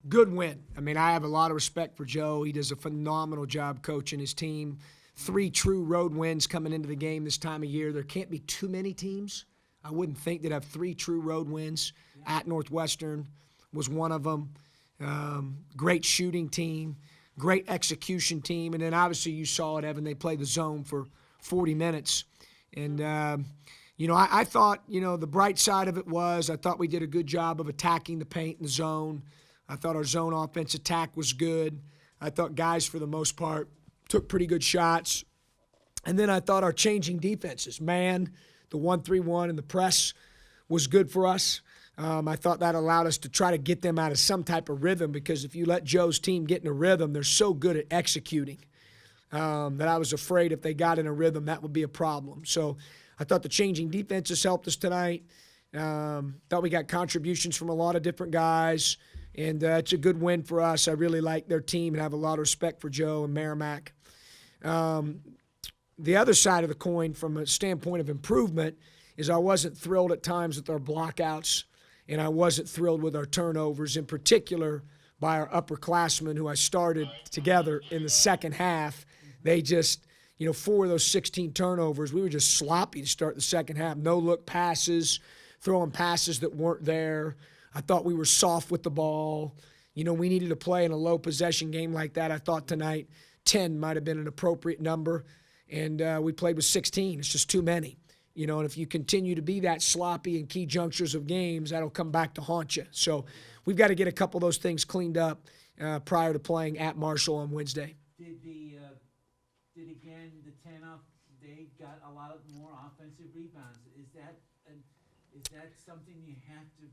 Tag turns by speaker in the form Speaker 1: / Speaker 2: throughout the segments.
Speaker 1: Good win. I mean, I have a lot of respect for Joe. He does a phenomenal job coaching his team. 3 true road wins coming into the game this time of year. There can't be too many teams. I wouldn't think that have 3 true road wins. At Northwestern was one of them. Great shooting team, great execution team, and then obviously you saw it, Evan. They played the zone for 40 minutes, and I thought the bright side of it was I thought we did a good job of attacking the paint in the zone. I thought our zone offense attack was good. I thought guys, for the most part, took pretty good shots. And then I thought our changing defenses, man, the 1-3-1 and the press was good for us. I thought that allowed us to try to get them out of some type of rhythm, because if you let Joe's team get in a rhythm, they're so good at executing that I was afraid if they got in a rhythm, that would be a problem. So I thought the changing defenses helped us tonight. Thought we got contributions from a lot of different guys. And it's a good win for us. I really like their team and have a lot of respect for Joe and Merrimack. The other side of the coin from a standpoint of improvement is I wasn't thrilled at times with our blockouts, and I wasn't thrilled with our turnovers, in particular by our upperclassmen who I started together in the second half. They just, 4 of those 16 turnovers, we were just sloppy to start the second half. No-look passes, throwing passes that weren't there. I thought we were soft with the ball. We needed to play in a low possession game like that. I thought tonight 10 might have been an appropriate number, and we played with 16. It's just too many. And if you continue to be that sloppy in key junctures of games, that'll come back to haunt you. So we've got to get a couple of those things cleaned up prior to playing at Marshall on Wednesday.
Speaker 2: Did again the 10 up? They got a lot of more offensive rebounds. Is that something you have to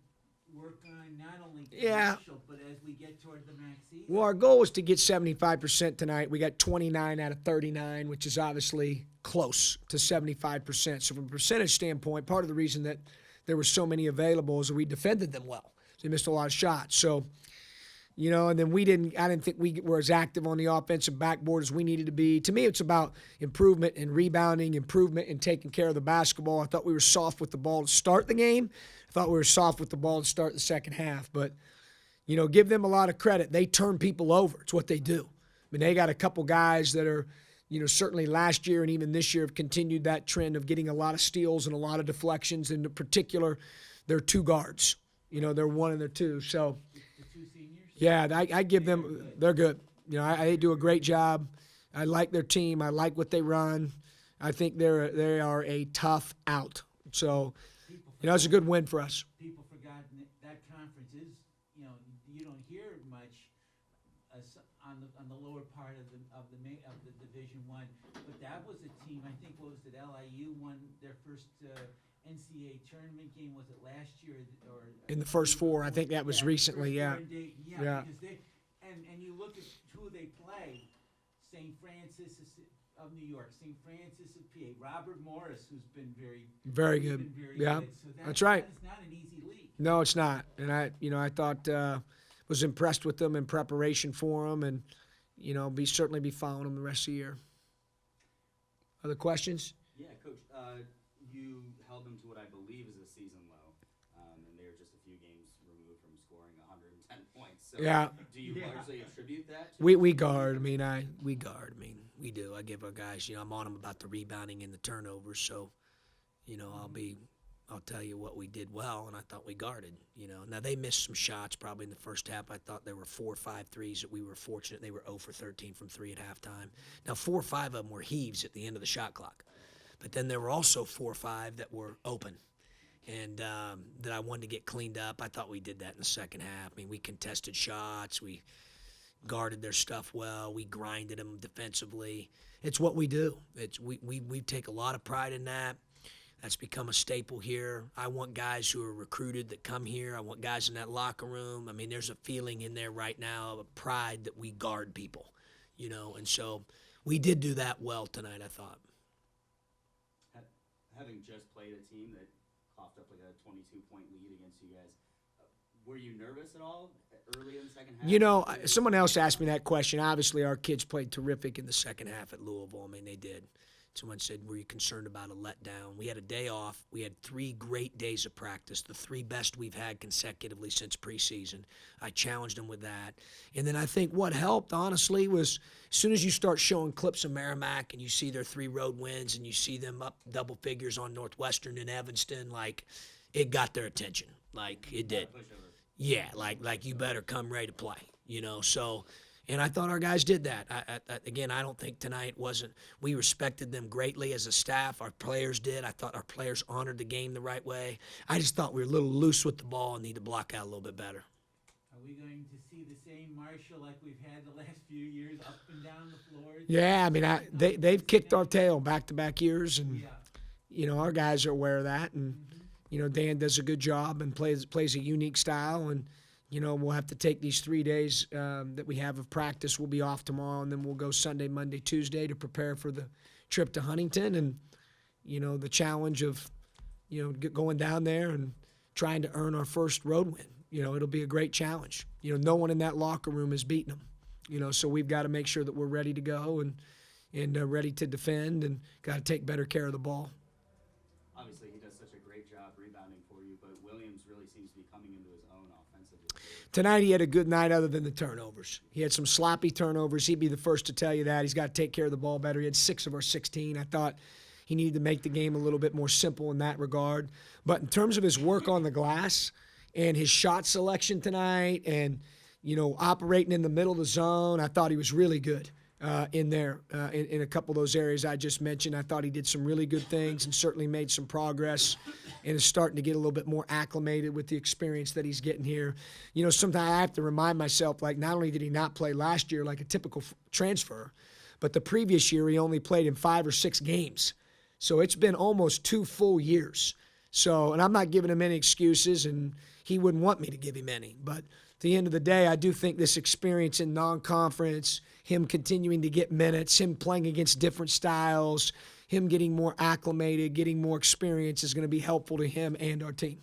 Speaker 2: work on, not only commercial, but as we get toward the MAC season?
Speaker 1: Well, our goal was to get 75% tonight. We got 29 out of 39, which is obviously close to 75%. So from a percentage standpoint, part of the reason that there were so many available is that we defended them well. So they missed a lot of shots. So, and then I didn't think we were as active on the offensive backboard as we needed to be. To me, it's about improvement in rebounding, improvement in taking care of the basketball. I thought we were soft with the ball to start the game. I thought we were soft with the ball to start the second half. But, give them a lot of credit. They turn people over. It's what they do. I mean, they got a couple guys that are, certainly last year and even this year have continued that trend of getting a lot of steals and a lot of deflections. In particular, they're 2 guards. They're 1 and they're 2. So,
Speaker 2: The 2 seniors?
Speaker 1: yeah, I give them – they're good. They do a great job. I like their team. I like what they run. I think they are a tough out. So, it's a good win for us.
Speaker 2: People forgot that conference is, you don't hear much on the lower part of the Division I, but that was a team. I think LIU won their first NCAA tournament game. Was it last year or
Speaker 1: in the first 4? I think that was recently. Yeah.
Speaker 2: Yeah. Because and you look at who they play. St. Francis of New York, St. Francis of PA, Robert Morris, who's been very
Speaker 1: good.
Speaker 2: Yeah,
Speaker 1: Good. So
Speaker 2: that's
Speaker 1: right.
Speaker 2: That is not an easy league.
Speaker 1: No, it's not. And I thought was impressed with them in preparation for them, and certainly be following them the rest of the year. Other questions?
Speaker 3: Yeah, Coach. You held them to what I believe is a season low, and they were just a few games removed from scoring 110 points. So
Speaker 1: Yeah.
Speaker 3: Do you largely attribute that to
Speaker 1: We guard. We guard. We do. I give our guys. I'm on them about the rebounding and the turnovers. So, I'll tell you what we did well, and I thought we guarded. Now they missed some shots probably in the first half. I thought there were 4 or 5 threes that we were fortunate. They were 0 for 13 from 3 at halftime. Now 4 or 5 of them were heaves at the end of the shot clock, but then there were also 4 or 5 that were open. And that I wanted to get cleaned up. I thought we did that in the second half. We contested shots. We guarded their stuff well. We grinded them defensively. It's what we do. We take a lot of pride in that. That's become a staple here. I want guys who are recruited that come here. I want guys in that locker room. There's a feeling in there right now of pride that we guard people, And so we did do that well tonight, I thought.
Speaker 3: having just played a team that coughed up like a 22-point lead against you guys? Were you nervous at all early in the second half?
Speaker 1: Someone else asked me that question. Obviously, our kids played terrific in the second half at Louisville. They did. Someone said, were you concerned about a letdown? We had a day off. We had 3 great days of practice, the 3 best we've had consecutively since preseason. I challenged them with that. And then I think what helped, honestly, was as soon as you start showing clips of Merrimack and you see their 3 road wins and you see them up double figures on Northwestern and Evanston, like, it got their attention. Like, it did. Yeah, like you better come ready to play, so... And I thought our guys did that. Again, I don't think tonight wasn't – we respected them greatly as a staff. Our players did. I thought our players honored the game the right way. I just thought we were a little loose with the ball and need to block out a little bit better.
Speaker 2: Are we going to see the same Marshall like we've had the last few years, up and down the floor?
Speaker 1: Yeah, I mean, they've kicked our tail back-to-back years, and, our guys are aware of that. And, Dan does a good job and plays a unique style, and – we'll have to take these 3 days that we have of practice. We'll be off tomorrow, and then we'll go Sunday, Monday, Tuesday to prepare for the trip to Huntington and, the challenge of, going down there and trying to earn our first road win. It'll be a great challenge. No one in that locker room has beaten them, so we've got to make sure that we're ready to go and ready to defend and got to take better care of the ball.
Speaker 3: Obviously, he does such a great job rebounding for you, but Williams really seems to be coming into his own offensively.
Speaker 1: Tonight he had a good night other than the turnovers. He had some sloppy turnovers. He'd be the first to tell you that. He's got to take care of the ball better. He had 6 of our 16. I thought he needed to make the game a little bit more simple in that regard. But in terms of his work on the glass and his shot selection tonight and, operating in the middle of the zone, I thought he was really good. In there, in a couple of those areas I just mentioned. I thought he did some really good things and certainly made some progress and is starting to get a little bit more acclimated with the experience that he's getting here. Sometimes I have to remind myself, like, not only did he not play last year like a typical transfer, but the previous year he only played in 5 or 6 games. So it's been almost 2 full years. So, and I'm not giving him any excuses, and he wouldn't want me to give him any. But at the end of the day, I do think this experience in non-conference, him continuing to get minutes, him playing against different styles, him getting more acclimated, getting more experience is going to be helpful to him and our team.